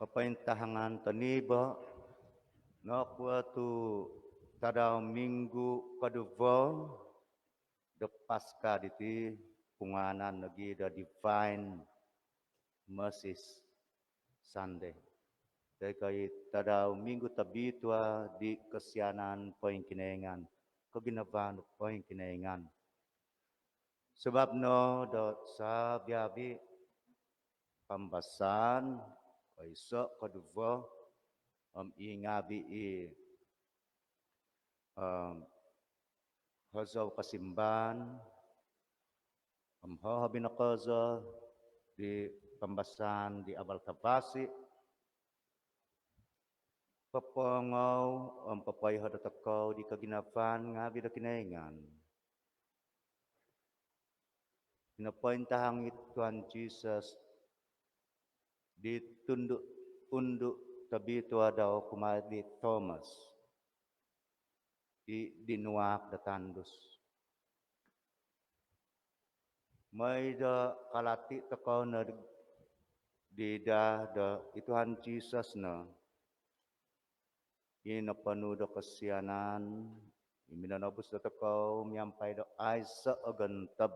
Kapintahangan taniba nakwa tu tada minggu kedua de pasca diti punganan lagi the divine mercies Sunday. Dekai tada minggu tabi tua di kesianan poin kinengan keginaban poin kinengan. Sebab no do sa biabi pambasan iso kedua ingabi hazaw kasimban ho binakaza di pambasan di abal tabasi papangaw papay hadatakaw di kaginapan ngabi da kinaingan. Pinapointahang Tuhan Jesus ditunduk tabi tua daw kumadi Thomas di dinuak da tandus. May da kalati takaw na di da Tuhan Jesus na inapanu da kasianan iminanabos da takaw miyampay da ay sa agantab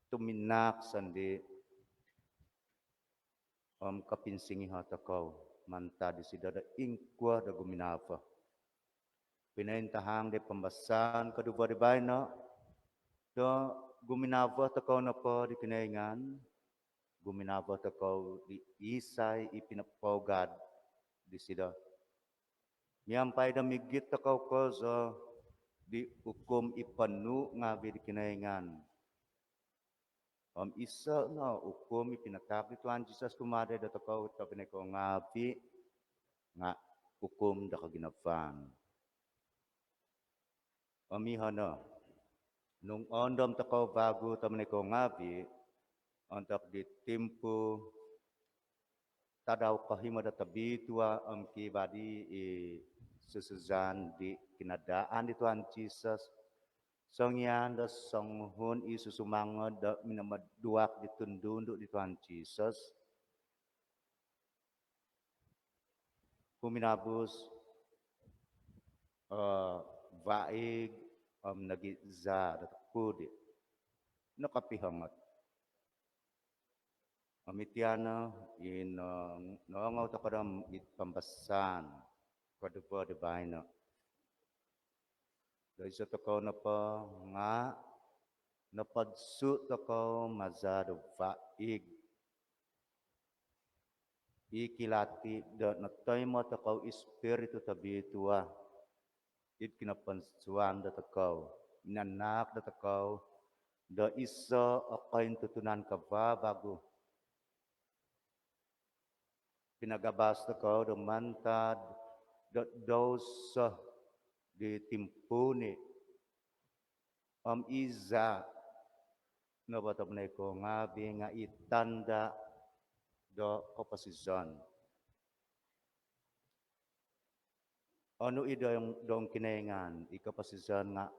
tuminak sandi kapinsingi hatakaw manta di sidada ingkwa da guminafa pinaintahang de pembasan kedua di baina do guminafa takaw na po di kinaingan guminafa takaw di isay ipinapogad di sida miyampay da migit takaw ko sa di hukum ipanu ngabi di kinaingan. Isa na hukum ipinatapit Tuhan Jesus kumada da takaw tapin ko ngabi nga hukum da kaginafan. Amihana nung ondom takaw bago tapin ko ngabi untuk ditimpu tadaw kahima da tabi tua kibadi susuzan di kinadaan di Tuhan Jesus. Songyan da songhun isusumangod da minamaduak ditundunduk di Tuhan Jesus. Kuminabus vaig nagiza da takudi nakapihangat. Amitiana in nongaw takadam pambasan kadua di baina. Dari sa takaw na pa nga napadsu takaw mazado vaig ikilati da natay mo takaw espiritu tabi tua it kinapansuan da takaw minanak da takaw da isa akain tutunan ka ba bago pinagabas takaw da mantad da dosa ditimpuni iza no batabnay ko ngabi nga itanda do kapasizan. Ano ida yung dong kinaingan ikapasizan nga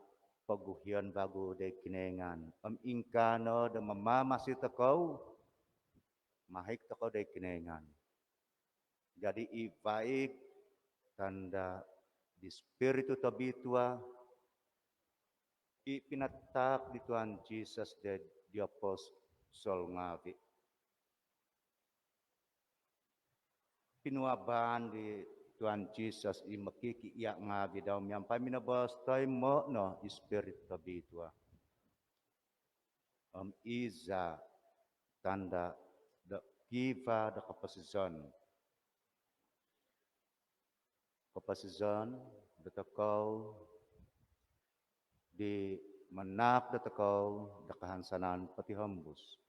paguhian bago day kinaingan. Ingkano da mamamasit ako mahik takaw day kinaingan. Jadi ibaik tanda di spiritu tabitua ipinatak di Tuhan Jesus de di apostol ngavi pinuaban di Tuhan Jesus i makikiiyak ngavi daw miyampay minabas tayo mo no espiritu tabitua iza tanda da kiva da kapasizan datakaw di manak datakaw dakahansanan pati hambus.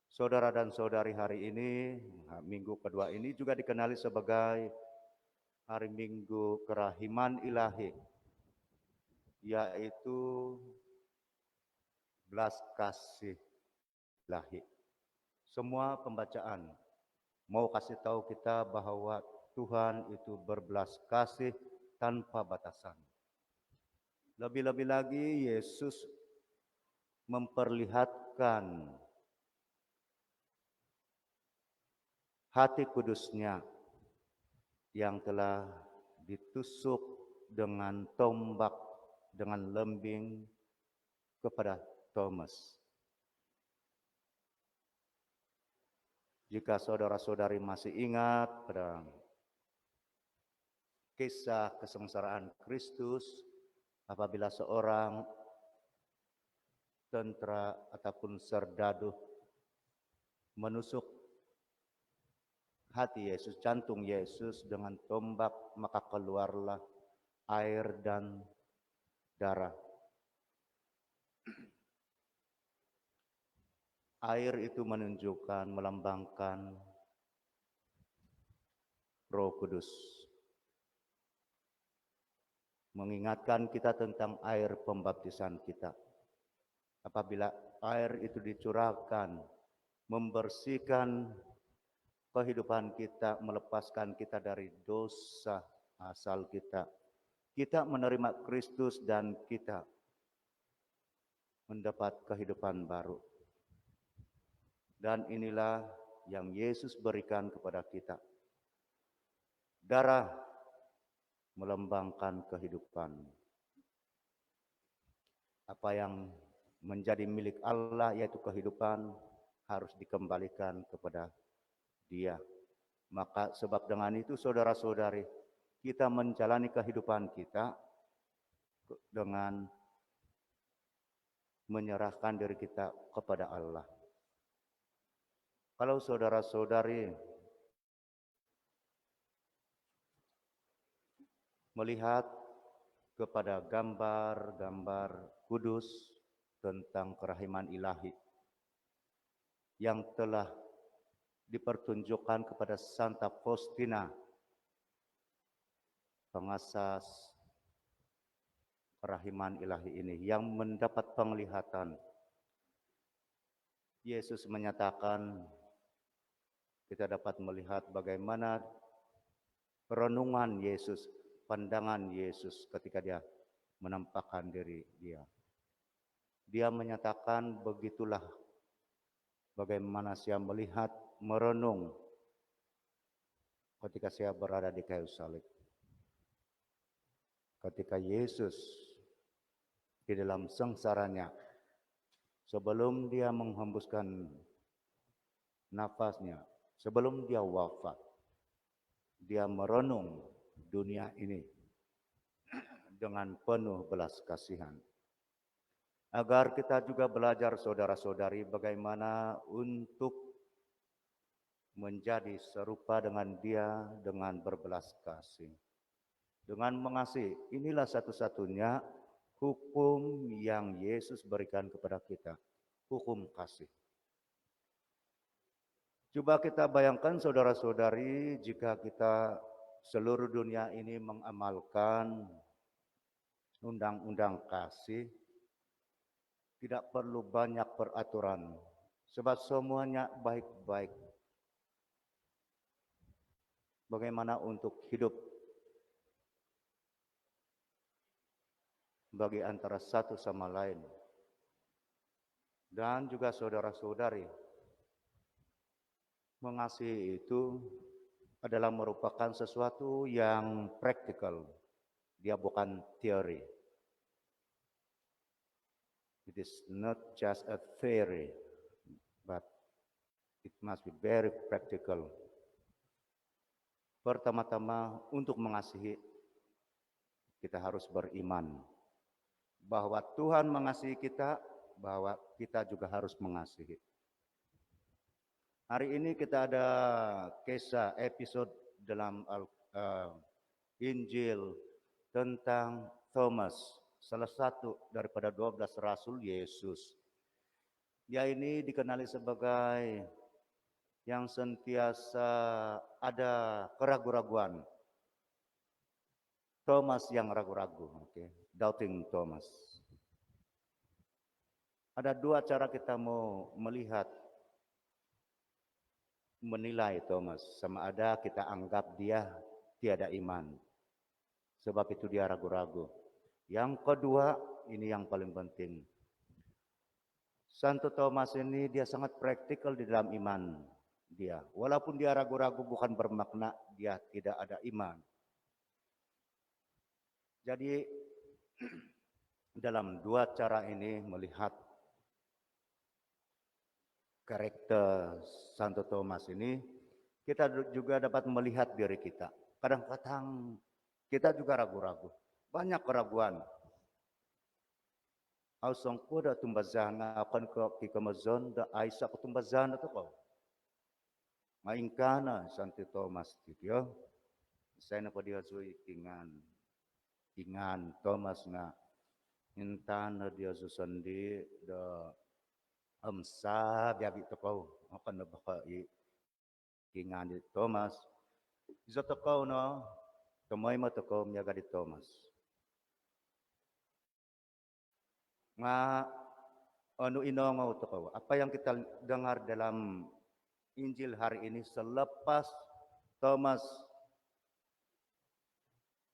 Saudara dan saudari hari ini, minggu kedua ini juga dikenali sebagai hari Minggu Kerahiman Ilahi, yaitu belas kasih ilahi. Semua pembacaan mau kasih tahu kita bahwa Tuhan itu berbelas kasih tanpa batasan. Lebih-lebih lagi Yesus memperlihatkan hati kudusnya yang telah ditusuk dengan tombak, dengan lembing kepada Thomas. Jika saudara-saudari masih ingat pada kisah kesengsaraan Kristus, apabila seorang tentara ataupun serdadu menusuk hati Yesus, jantung Yesus dengan tombak, maka keluarlah air dan darah. Air itu menunjukkan, melambangkan Roh Kudus. Mengingatkan kita tentang air pembaptisan kita. Apabila air itu dicurahkan, membersihkan kehidupan kita, melepaskan kita dari dosa asal kita. Kita menerima Kristus dan kita mendapat kehidupan baru. Dan inilah yang Yesus berikan kepada kita. Darah melambangkan kehidupan. Apa yang menjadi milik Allah yaitu kehidupan harus dikembalikan kepada Dia. Maka sebab dengan itu saudara-saudari, kita menjalani kehidupan kita dengan menyerahkan diri kita kepada Allah. Kalau saudara-saudari melihat kepada gambar-gambar kudus tentang kerahiman ilahi yang telah dipertunjukkan kepada Santa Faustina, pengasas kerahiman ilahi ini, yang mendapat penglihatan. Yesus menyatakan kita dapat melihat bagaimana renungan Yesus, pandangan Yesus ketika dia menampakkan diri dia. Dia menyatakan begitulah bagaimana saya melihat, merenung ketika saya berada di kayu salib. Ketika Yesus di dalam sengsaranya, sebelum dia menghembuskan nafasnya, sebelum dia wafat, dia merenung dunia ini dengan penuh belas kasihan. Agar kita juga belajar saudara-saudari bagaimana untuk menjadi serupa dengan dia dengan berbelas kasih. Dengan mengasihi, inilah satu-satunya hukum yang Yesus berikan kepada kita, hukum kasih. Coba kita bayangkan saudara-saudari, jika kita seluruh dunia ini mengamalkan undang-undang kasih, tidak perlu banyak peraturan, sebab semuanya baik-baik. Bagaimana untuk hidup bagi antara satu sama lain. Dan juga saudara-saudari, mengasihi itu adalah merupakan sesuatu yang praktikal. Dia bukan teori. It is not just a theory, but it must be very practical. Pertama-tama, untuk mengasihi, kita harus beriman bahwa Tuhan mengasihi kita, bahwa kita juga harus mengasihi. Hari ini kita ada kisah episode dalam Injil tentang Thomas, salah satu daripada 12 rasul Yesus. Dia ini dikenali sebagai yang sentiasa ada keraguan-raguan. Thomas yang ragu-ragu, doubting Thomas. Ada dua cara kita mau melihat, menilai Thomas. Sama ada kita anggap dia tiada iman, sebab itu dia ragu-ragu. Yang kedua, ini yang paling penting. Santo Thomas ini dia sangat praktikal di dalam iman. dia. Walaupun dia ragu-ragu bukan bermakna dia tidak ada iman. Jadi dalam dua cara ini melihat karakter Santo Thomas ini, kita juga dapat melihat diri kita. Kadang-kadang kita juga ragu-ragu. Banyak keraguan. Ausong ko da tumbazan akan ke Amazon da Aisyah tumbazan itu kau. Maingkana Santo Thomas dia. Saya napa dia zui ingan Thomas nga intana dia susandi da amsa biabi to kau. Akan na baka ingan di Thomas. Isa to kau no. Kamay mo to kau miyaga di Thomas. Nga ano inongaw to kau. Apa yang kita dengar dalam Injil hari ini selepas Thomas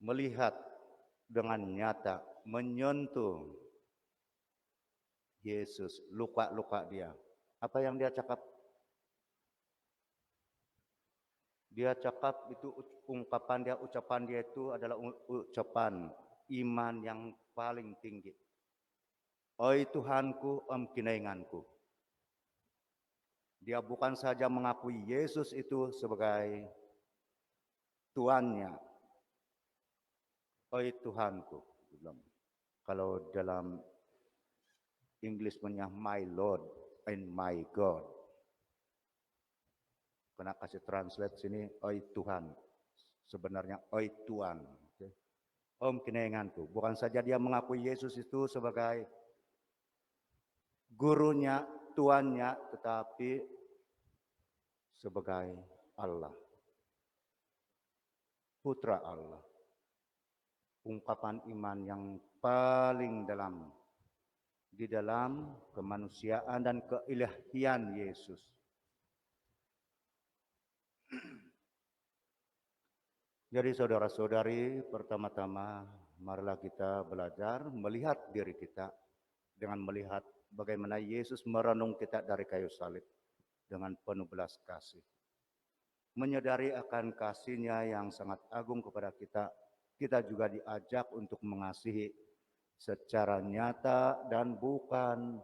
melihat dengan nyata, menyentuh Yesus, luka-luka dia. Apa yang dia cakap? Dia cakap itu ucapan dia itu adalah ucapan iman yang paling tinggi. Oi Tuhanku, kinainganku. Dia bukan saja mengakui Yesus itu sebagai Tuannya. Oi Tuhanku. Kalau dalam English punya my Lord and my God. Kena kasih translate sini, oi Tuhan. Sebenarnya oi Tuhan. Om kinainganku. Bukan saja dia mengakui Yesus itu sebagai gurunya, tuannya, tetapi sebagai Allah. Putra Allah. Ungkapan iman yang paling dalam di dalam kemanusiaan dan keilahian Yesus. Jadi saudara-saudari, pertama-tama marilah kita belajar melihat diri kita dengan melihat bagaimana Yesus merenung kita dari kayu salib dengan penuh belas kasih. Menyadari akan kasih-Nya yang sangat agung kepada kita, kita juga diajak untuk mengasihi secara nyata dan bukan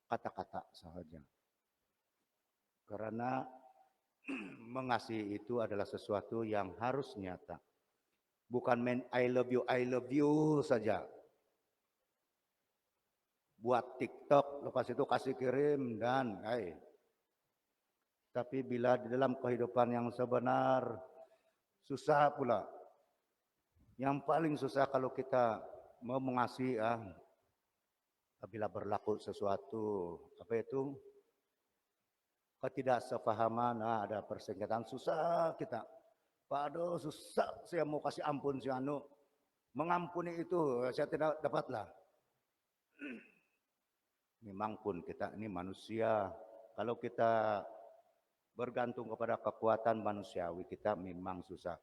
kata-kata sahaja. Karena mengasihi itu adalah sesuatu yang harus nyata. Bukan main I love you saja. Buat TikTok, lepas itu kasih kirim dan tapi bila di dalam kehidupan yang sebenar, susah pula. Yang paling susah kalau kita mau mengasihi, apabila berlaku sesuatu, apa itu? Ketidaksepahaman, ada persengketaan, susah kita. Waduh, susah saya mau kasih ampun si anu. Mengampuni itu saya tidak dapatlah. Memang pun kita ini manusia. Kalau kita bergantung kepada kekuatan manusiawi, kita memang susah.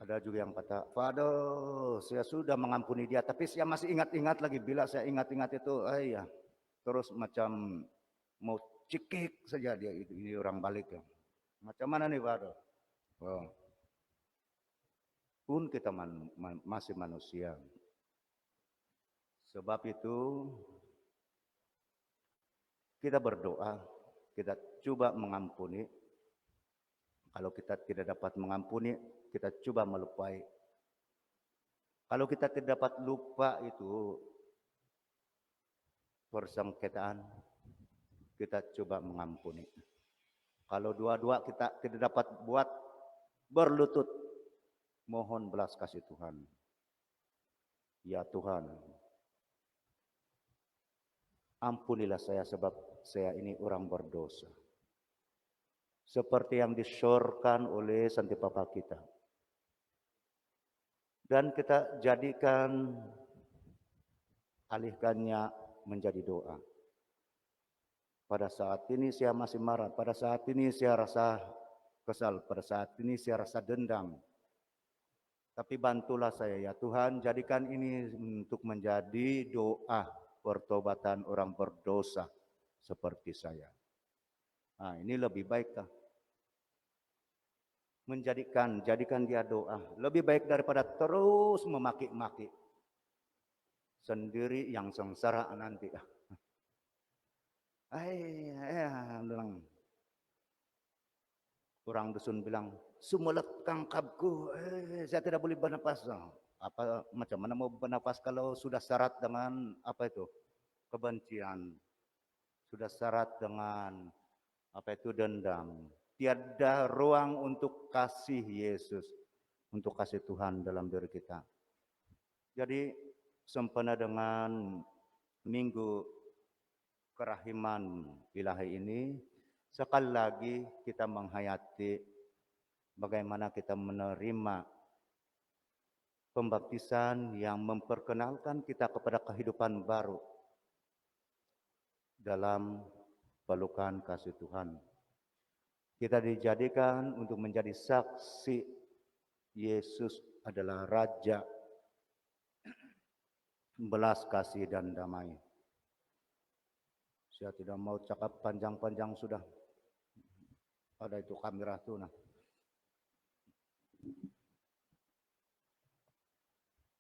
Ada juga yang kata, waduh, saya sudah mengampuni dia, tapi saya masih ingat-ingat lagi. Bila saya ingat-ingat itu, ya, terus macam mau cikik saja dia itu. Ini orang balik ya. Macam mana nih, waduh? Oh. Pun kita masih manusia. Sebab itu kita berdoa, kita coba mengampuni. Kalau kita tidak dapat mengampuni, kita coba melupai. Kalau kita tidak dapat lupa itu persengketaan, kita coba mengampuni. Kalau dua-dua kita tidak dapat buat, berlutut, mohon belas kasih Tuhan. Ya Tuhan, ampunilah saya sebab saya ini orang berdosa. Seperti yang disyorkan oleh Santi Papa kita. Dan kita jadikan, alihkannya menjadi doa. Pada saat ini saya masih marah, pada saat ini saya rasa kesal, pada saat ini saya rasa dendam. Tapi bantulah saya ya Tuhan, jadikan ini untuk menjadi doa pertobatan orang berdosa seperti saya. Nah, ini lebih baik kah? Jadikan dia doa. Lebih baik daripada terus memaki-maki. Sendiri yang sengsara nanti. Bilang. Orang dusun bilang, sumelet kangkabku, saya tidak boleh bernafas. Macam mana mau bernafas kalau sudah syarat dengan apa itu? Kebencian. Sudah syarat dengan apa itu dendam. Tiada ruang untuk kasih Yesus, untuk kasih Tuhan dalam diri kita. Jadi sempena dengan minggu kerahiman ilahi ini, sekali lagi kita menghayati bagaimana kita menerima pembaptisan yang memperkenalkan kita kepada kehidupan baru dalam pelukan kasih Tuhan. Kita dijadikan untuk menjadi saksi Yesus adalah Raja belas kasih dan damai. Saya tidak mau cakap panjang-panjang sudah. Ada itu kamera tuh nah.